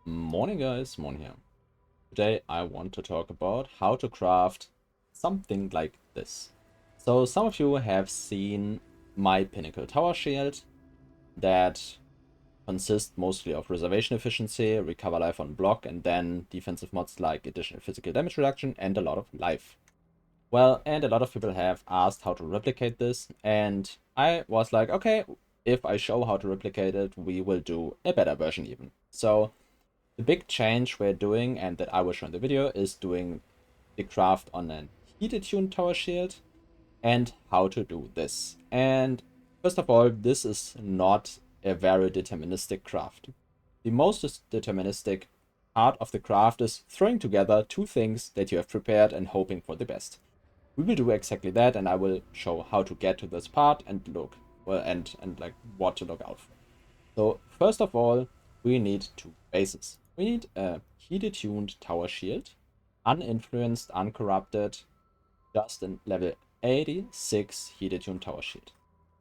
Morning guys, Morning here. Today I want to talk about how to craft something like this. So some of you have seen my Pinnacle Tower Shield that consists mostly of reservation efficiency, recover life on block, and then defensive mods like additional physical damage reduction and a lot of life. Well, and a lot of people have asked how to replicate this, and I was like, okay, if I show how to replicate it, we will do a better version even. So the big change we're doing, and that I will show in the video, is doing the craft on an heat-attuned tower shield and how to do this. And first of all, this is not a very deterministic craft. The most deterministic part of the craft is throwing together two things that you have prepared and hoping for the best. We will do exactly that, and I will show how to get to this part and look, well, and like what to look out for. So first of all, we need two bases. We need a heat-attuned tower shield, uninfluenced, uncorrupted, just in level 86 heat-attuned tower shield.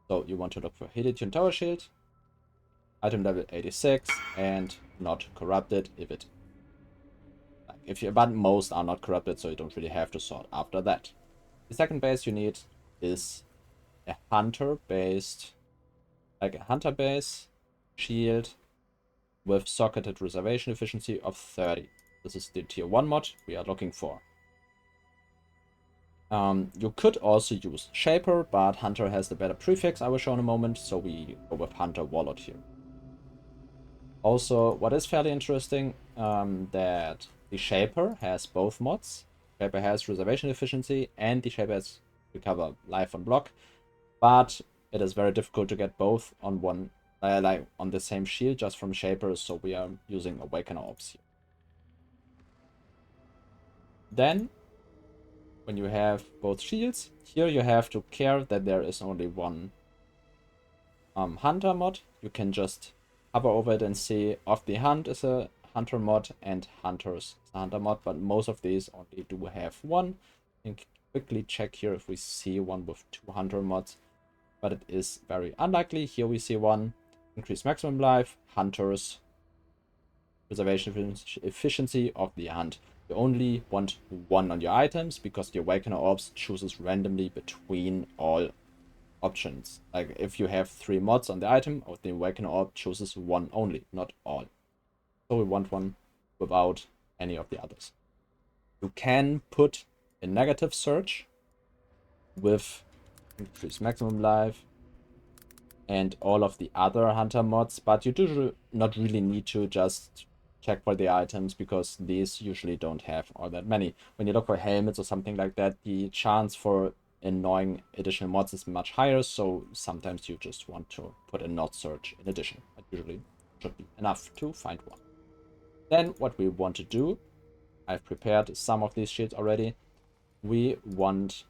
So you want to look for heat-attuned tower shield, item level 86, and not corrupted but most are not corrupted, so you don't really have to sort after that. The second base you need is a hunter base shield with socketed reservation efficiency of 30. This is the tier 1 mod we are looking for. You could also use Shaper, but Hunter has the better prefix I will show in a moment, so we go with Hunter Warlord here. Also, what is fairly interesting, that the Shaper has both mods. Shaper has reservation efficiency, and the Shaper has recover life on block, but it is very difficult to get both on one, like on the same shield just from Shaper, so we are using Awakener Orbs here. Then, when you have both shields, here you have to care that there is only one Hunter mod. You can just hover over it and see Off the Hunt is a Hunter mod and Hunters is a Hunter mod, but most of these only do have one. I can quickly check here if we see one with two Hunter mods, but it is very unlikely. Here we see one. Increase maximum life, Hunters, reservation efficiency of the Hunt. You only want one on your items because the Awakener Orbs chooses randomly between all options. Like if you have 3 mods on the item, the Awakener Orb chooses one only, not all. So we want one without any of the others. You can put a negative search with increased maximum life and all of the other Hunter mods, but you do not really need to. Just check for the items because these usually don't have all that many. When you look for helmets or something like that, the chance for annoying additional mods is much higher, so sometimes you just want to put a not search in addition, but usually should be enough to find one. Then what we want to do, I've prepared some of these shields already. We want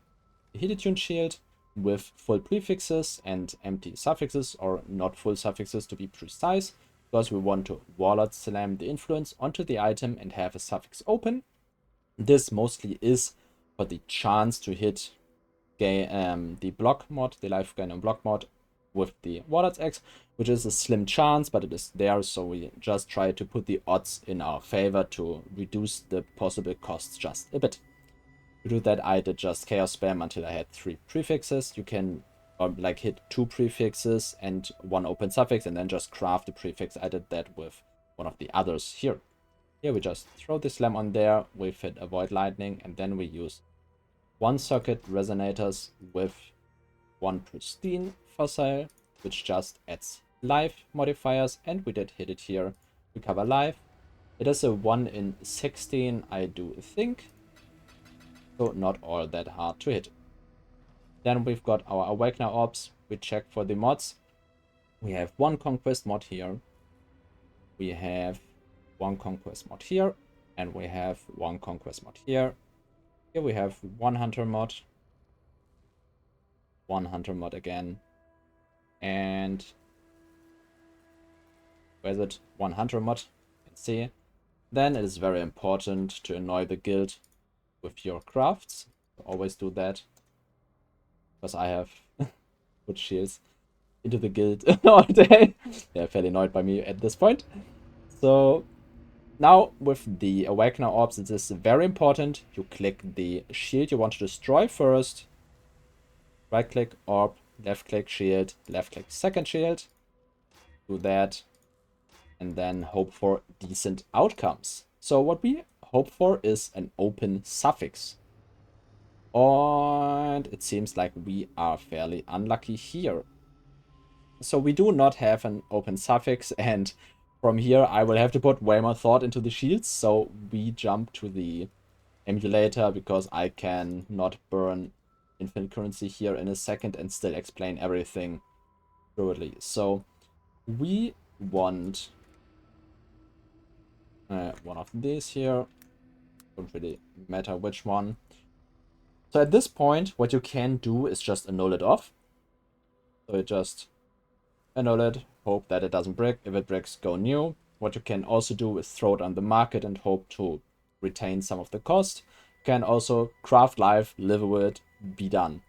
a heat-attuned shield with full prefixes and empty suffixes, or not full suffixes to be precise, because we want to Warlord Slam the influence onto the item and have a suffix open. This mostly is for the chance to hit the block mod, the life gain on block mod with the Warlord's X, which is a slim chance, but it is there, so we just try to put the odds in our favor to reduce the possible costs just a bit. To do that, I did just chaos spam until I had 3 prefixes. You can like hit 2 prefixes and 1 open suffix and then just craft the prefix. I did that with one of the others here. Here we just throw the slam on there, we fit avoid lightning, and then we use 1 socket resonators with 1 pristine fossil, which just adds life modifiers, and we did hit it here. Recover life. It is a 1 in 16, I do think, so not all that hard to hit. Then we've got our Awakener Orbs. We check for the mods. We have 1 Conquest mod here. We have 1 Conquest mod here. And we have 1 Conquest mod here. Here we have 1 Hunter mod. 1 Hunter mod again. And where's it? 1 Hunter mod. You can see. Then it is very important to annoy the guild with your crafts. Always do that, because I have put shields into the guild all day. They're fairly annoyed by me at this point. So Now, with the Awakener Orbs, it is very important. You click the shield you want to destroy first. Right click, orb, left click, shield, left click, second shield. Do that. And then hope for decent outcomes. So what we hope for is an open suffix. And it seems like we are fairly unlucky here. So we do not have an open suffix, and from here I will have to put way more thought into the shields. So we jump to the emulator because I can not burn infinite currency here in a second and still explain everything thoroughly. So we want one of these here. Don't really matter which one. So at this point, what you can do is just annul it off. So you just annul it, hope that it doesn't break. If it breaks, go new. What you can also do is throw it on the market and hope to retain some of the cost. You can also craft life, live with it, be done.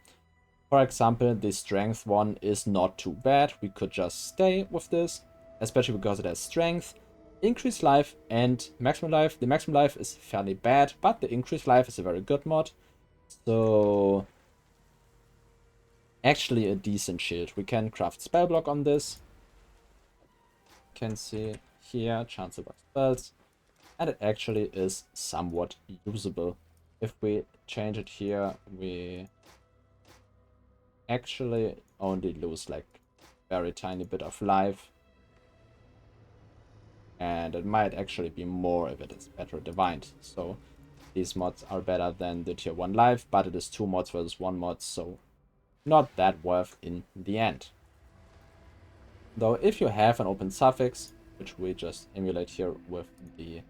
For example, the strength one is not too bad. We could just stay with this, especially because it has strength, increased life, and maximum life. The maximum life is fairly bad, but the increased life is a very good mod. So actually a decent shield. We can craft spell block on this. You can see here, chance about spells. And it actually is somewhat usable. If we change it here, we actually only lose like very tiny bit of life. And it might actually be more if it is better divined. So these mods are better than the tier 1 life, but it is 2 mods versus 1 mod, so not that worth in the end. Though if you have an open suffix, which we just emulate here with the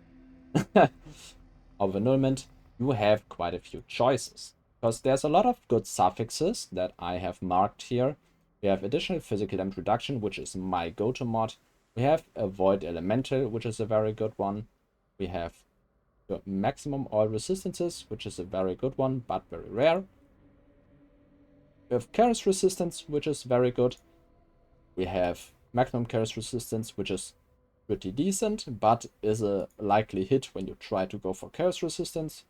of annulment, you have quite a few choices. Because there's a lot of good suffixes that I have marked here. We have additional physical damage reduction, which is my go-to mod. We have avoid elemental, which is a very good one. We have maximum all resistances, which is a very good one, but very rare. We have chaos resistance, which is very good. We have maximum chaos resistance, which is pretty decent, but is a likely hit when you try to go for chaos resistance.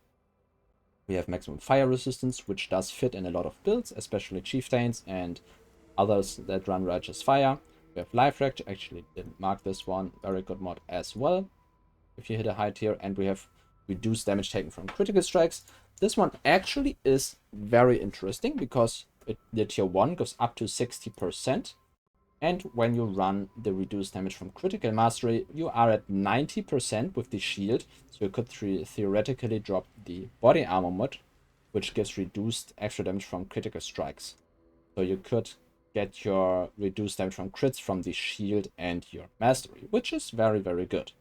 We have maximum fire resistance, which does fit in a lot of builds, especially chieftains and others that run righteous fire. We have life rect, actually didn't mark this one, very good mod as well if you hit a high tier. And we have reduced damage taken from critical strikes. This one actually is very interesting because the tier 1 goes up to 60%. And when you run the reduced damage from critical mastery, you are at 90% with the shield. So you could theoretically drop the body armor mod, which gives reduced extra damage from critical strikes. So you could get your reduced damage from crits from the shield and your mastery, which is very, very good.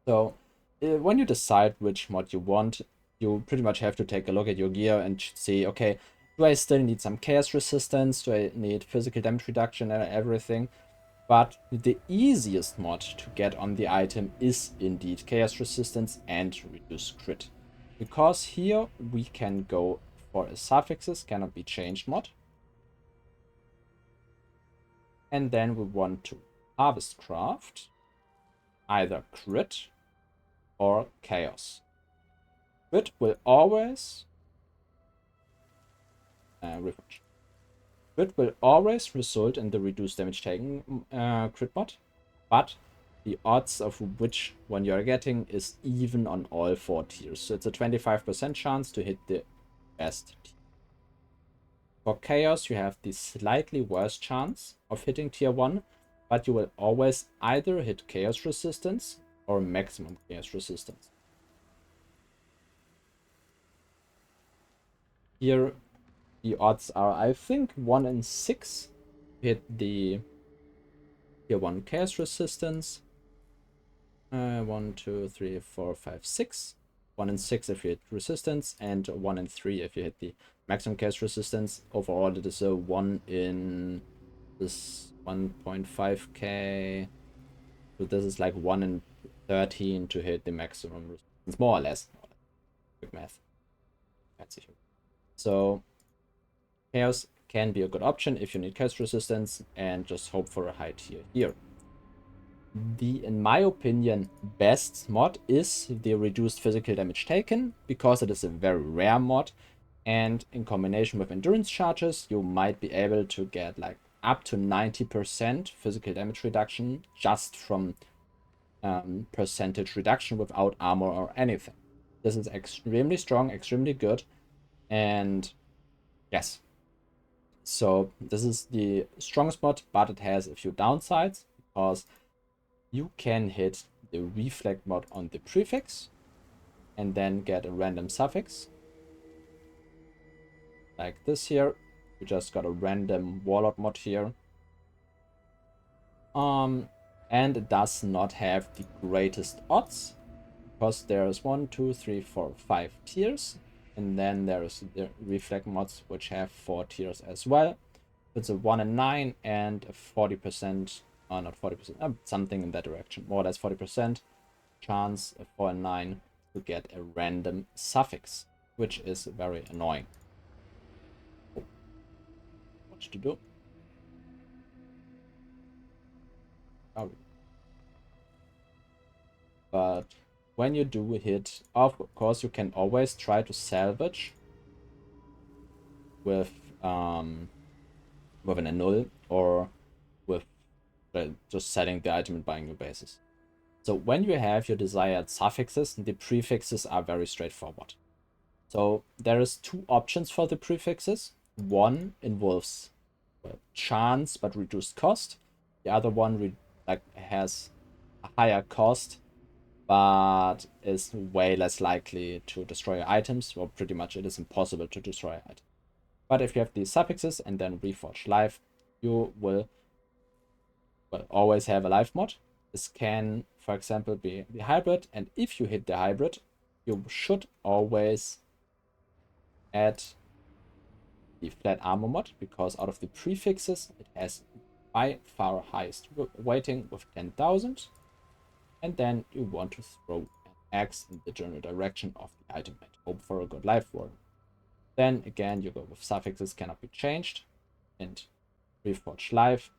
So when you decide which mod you want, you pretty much have to take a look at your gear and see, okay, do I still need some chaos resistance? Do I need physical damage reduction and everything? But the easiest mod to get on the item is indeed chaos resistance and reduced crit. Because here we can go for a suffixes cannot be changed mod. And then we want to harvest craft either crit or chaos. Crit will always refresh. Crit will always result in the reduced damage taken crit mod, but the odds of which one you are getting is even on all 4 tiers. So it's a 25% chance to hit the best tier. For chaos, you have the slightly worse chance of hitting tier 1, but you will always either hit chaos resistance or maximum chaos resistance. Here the odds are, I think, 1 in 6 hit the tier 1 chaos resistance. 1, 2, 3, 4, 5, 6. 1 in 6 if you hit resistance, and 1 in 3 if you hit the maximum chaos resistance. Overall, it is a 1 in this 1.5k. So this is like 1 in 13 to hit the maximum resistance, more or less. Quick math. Fancy. So chaos can be a good option if you need chaos resistance, and just hope for a high tier here. The, in my opinion, best mod is the reduced physical damage taken, because it is a very rare mod, and in combination with endurance charges, you might be able to get like up to 90% physical damage reduction just from percentage reduction without armor or anything. This is extremely strong, extremely good, and yes. So this is the strongest mod, but it has a few downsides, because you can hit the reflect mod on the prefix and then get a random suffix. Like this here. You just got a random warlord mod here. And it does not have the greatest odds, because there's 1, 2, 3, 4, 5 tiers. And then there's the reflect mods, which have 4 tiers as well. It's a 1 in 9 and a 40%, not 40%, something in that direction, more or less 40% chance, a 4 in 9, to get a random suffix, which is very annoying. Oh, what to do? Oh. But when you do hit, of course, you can always try to salvage with an annul, or with just selling the item and buying new bases. So when you have your desired suffixes, the prefixes are very straightforward. So there is 2 options for the prefixes. One involves chance but reduced cost. The other one has a higher cost but is way less likely to destroy items. Well, pretty much it is impossible to destroy items. But if you have these suffixes and then Reforge Life, you will always have a life mod. This can, for example, be the hybrid, and if you hit the hybrid, you should always add the flat armor mod, because out of the prefixes, it has by far highest weighting with 10,000. And then you want to throw an axe in the general direction of the item and hope for a good life roll. Then again, you go with suffixes cannot be changed and Reforge Life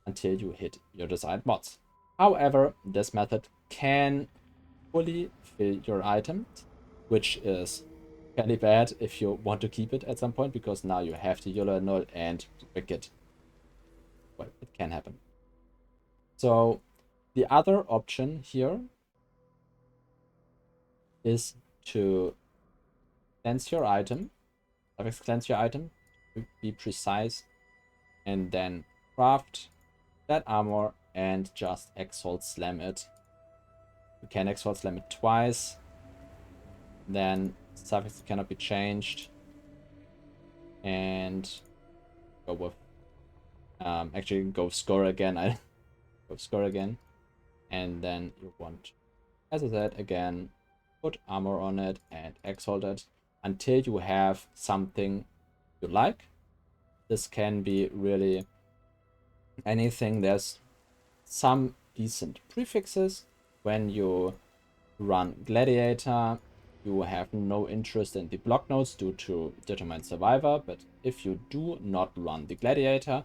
until you hit your desired mods. However, this method can fully fill your item, which is fairly bad if you want to keep it at some point, because now you have the yellow null and wicked. Well, it can happen. So the other option here is to cleanse your item, cleanse your item, to be precise, and then craft that armor and just Exalt Slam it. You can Exalt Slam it twice. Then suffix cannot be changed. And go with actually go score again. I go score again. And then you want, as I said again, put armor on it and exalt it until you have something you like. This can be really anything. There's some decent prefixes. When you run Gladiator, you have no interest in the block nodes due to Determined Survivor, but if you do not run the Gladiator,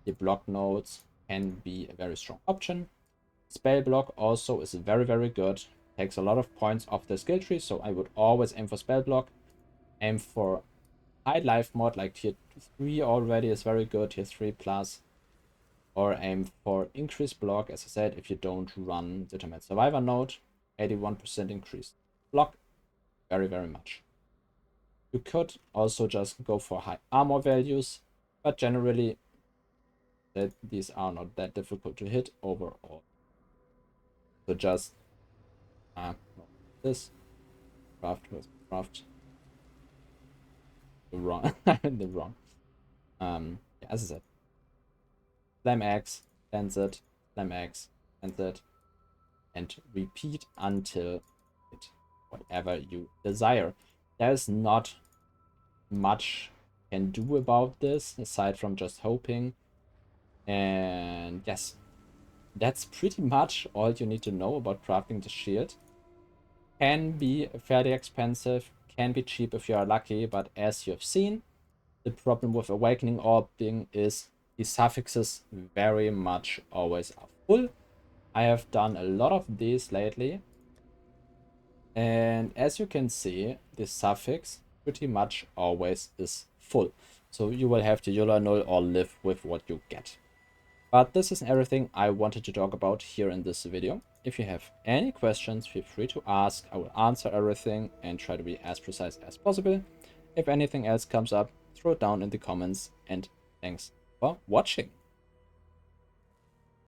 the block nodes can be a very strong option. Spell block also is very, very good. Takes a lot of points off the skill tree, so I would always aim for spell block. Aim for high life mod, like tier 3 already is very good, tier 3 plus. Or aim for increased block, as I said, if you don't run Determined Survivor node. 81% increased block, very, very much. You could also just go for high armor values, but generally these are not that difficult to hit overall. So just this craft was craft the wrong the wrong. Yeah, as I said, slam X, cleanse it, slam X, cleanse it, and repeat until it whatever you desire. There's not much you can do about this aside from just hoping. And yes, that's pretty much all you need to know about crafting the shield. Can be fairly expensive, can be cheap if you are lucky, but as you've seen, the problem with Awakening Orbing is the suffixes very much always are full. I have done a lot of these lately. And as you can see, the suffix pretty much always is full. So you will have to YOLO null or live with what you get. But this is everything I wanted to talk about here in this video. If you have any questions, feel free to ask. I will answer everything and try to be as precise as possible. If anything else comes up, throw it down in the comments, and thanks for watching.